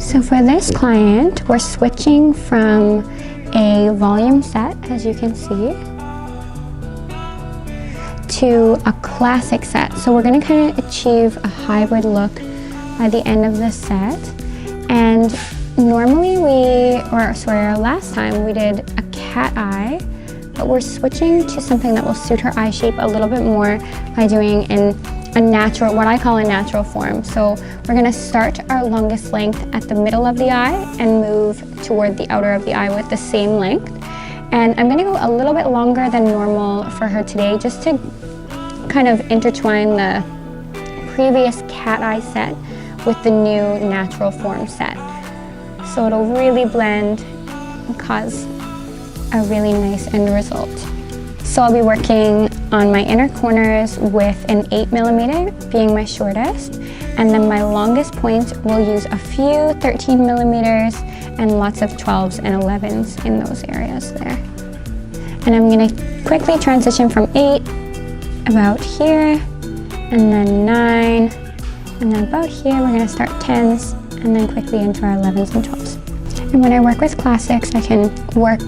So for this client, we're switching from a volume set, as you can see, to a classic set. So we're going to kind of achieve a hybrid look by the end of the set. And normally last time we did a cat eye, but we're switching to something that will suit her eye shape a little bit more by doing a natural, what I call a natural form. So we're going to start our longest length at the middle of the eye and move toward the outer of the eye with the same length. And I'm going to go a little bit longer than normal for her today, just to kind of intertwine the previous cat eye set with the new natural form set. So it'll really blend and cause a really nice end result. So I'll be working on my inner corners with an 8mm being my shortest, and then my longest point will use a few 13mm and lots of 12s and 11s in those areas there. And I'm going to quickly transition from 8 about here, and then 9, and then about here we're going to start 10s, and then quickly into our 11s and 12s. And when I work with classics, I can work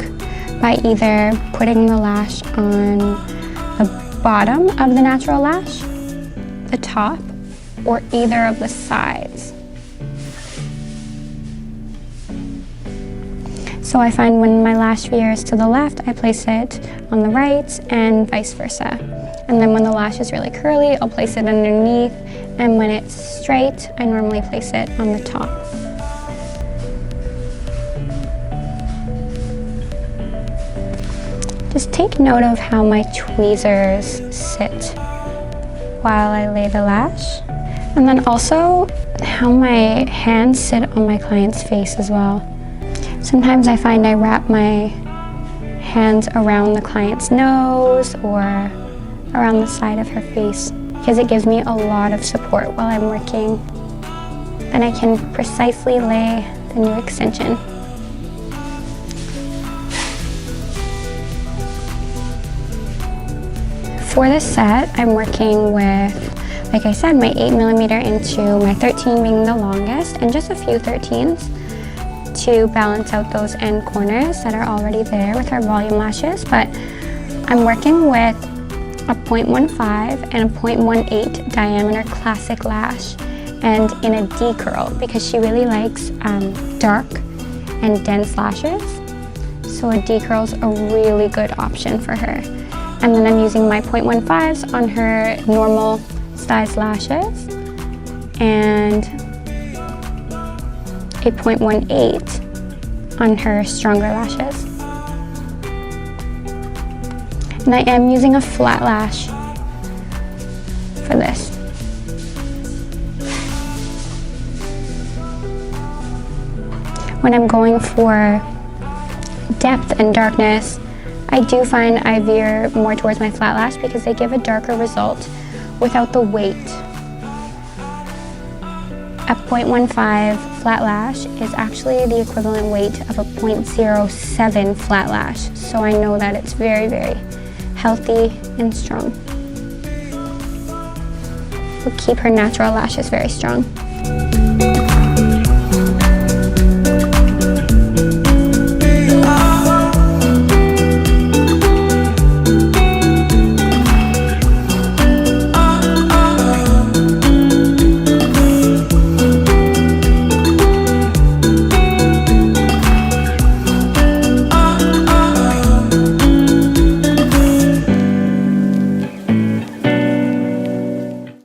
by either putting the lash on the bottom of the natural lash, the top, or either of the sides. So I find when my lash veers to the left, I place it on the right and vice versa. And then when the lash is really curly, I'll place it underneath, and when it's straight, I normally place it on the top. Just take note of how my tweezers sit while I lay the lash, and then also how my hands sit on my client's face as well. Sometimes I find I wrap my hands around the client's nose or around the side of her face because it gives me a lot of support while I'm working. Then I can precisely lay the new extension. For this set, I'm working with, like I said, my 8mm into my 13 being the longest, and just a few 13s to balance out those end corners that are already there with our volume lashes. But I'm working with a 0.15 and a 0.18 diameter classic lash, and in a D curl because she really likes dark and dense lashes. So a D curl is a really good option for her. And then I'm using my 0.15s on her normal size lashes and a 0.18 on her stronger lashes. And I am using a flat lash for this. When I'm going for depth and darkness, I do find I veer more towards my flat lash because they give a darker result without the weight. A 0.15 flat lash is actually the equivalent weight of a 0.07 flat lash, so I know that it's very, very healthy and strong. Will keep her natural lashes very strong.